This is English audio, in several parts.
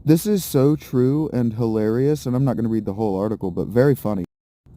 This is so true and hilarious, and I'm not going to read the whole article, but very funny.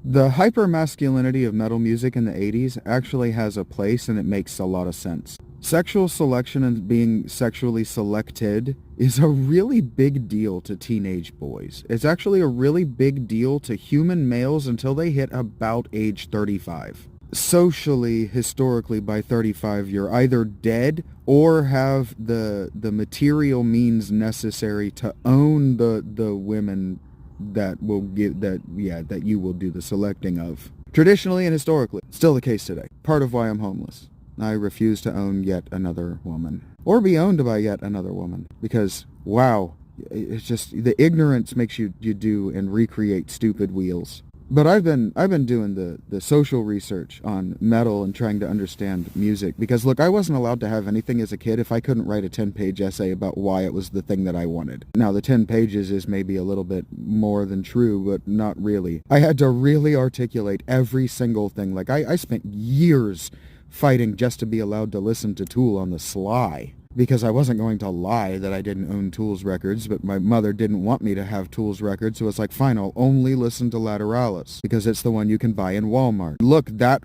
The hypermasculinity of metal music in the 80s actually has a place, and it makes a lot of sense. Sexual selection and being sexually selected is a really big deal to teenage boys. It's actually a really big deal to human males until they hit about age 35. Socially, historically, by 35, you're either dead or have the material means necessary to own the women that will give that you will do the selecting of. Traditionally and historically, still the case today. Part of why I'm homeless. I refuse to own yet another woman or be owned by yet another woman because wow, it's just the ignorance makes you do and recreate stupid wheels. But I've been doing the social research on metal and trying to understand music because look, I wasn't allowed to have anything as a kid if I couldn't write a 10-page essay about why it was the thing that I wanted. Now the 10 pages is maybe a little bit more than true, but not really. I had to really articulate every single thing. Like I spent years fighting just to be allowed to listen to Tool on the sly. Because I wasn't going to lie that I didn't own Tool's records, but my mother didn't want me to have Tool's records, so it's like, fine, I'll only listen to Lateralis, because it's the one you can buy in Walmart. Look, that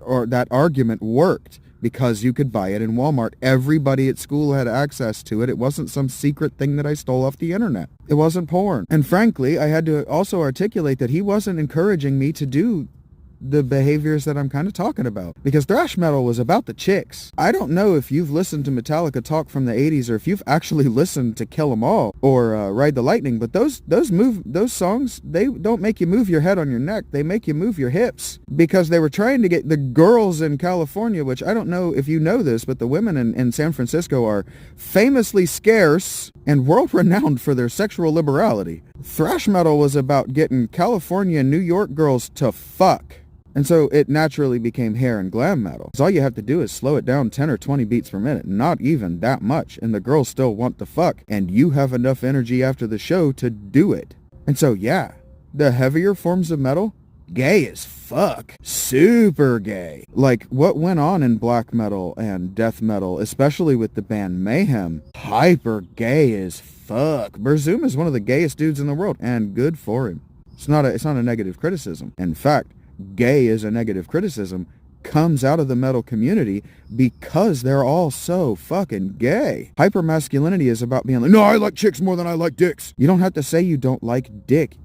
argument worked, because you could buy it in Walmart. Everybody at school had access to it. It wasn't some secret thing that I stole off the internet. It wasn't porn. And frankly, I had to also articulate that he wasn't encouraging me to do the behaviors that I'm kind of talking about. Because thrash metal was about the chicks. I don't know if you've listened to Metallica talk from the 80s or if you've actually listened to Kill 'Em All or Ride the Lightning, but those songs, they don't make you move your head on your neck. They make you move your hips because they were trying to get the girls in California, which I don't know if you know this, but the women in San Francisco are famously scarce and world-renowned for their sexual liberality. Thrash metal was about getting California and New York girls to fuck. And so it naturally became hair and glam metal. So all you have to do is slow it down 10 or 20 beats per minute, not even that much, and the girls still want to fuck, and you have enough energy after the show to do it. And so yeah, the heavier forms of metal, gay as fuck. Super gay. Like what went on in black metal and death metal, especially with the band Mayhem, hyper gay as fuck. Burzum is one of the gayest dudes in the world, and good for him. It's not a negative criticism. In fact, gay is a negative criticism comes out of the metal community because they're all so fucking gay. Hypermasculinity is about being like, no, I like chicks more than I like dicks. You don't have to say you don't like dick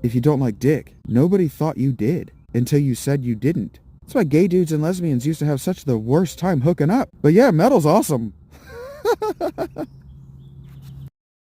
if you don't like dick. Nobody thought you did until you said you didn't. That's why gay dudes and lesbians used to have such the worst time hooking up. But yeah, metal's awesome.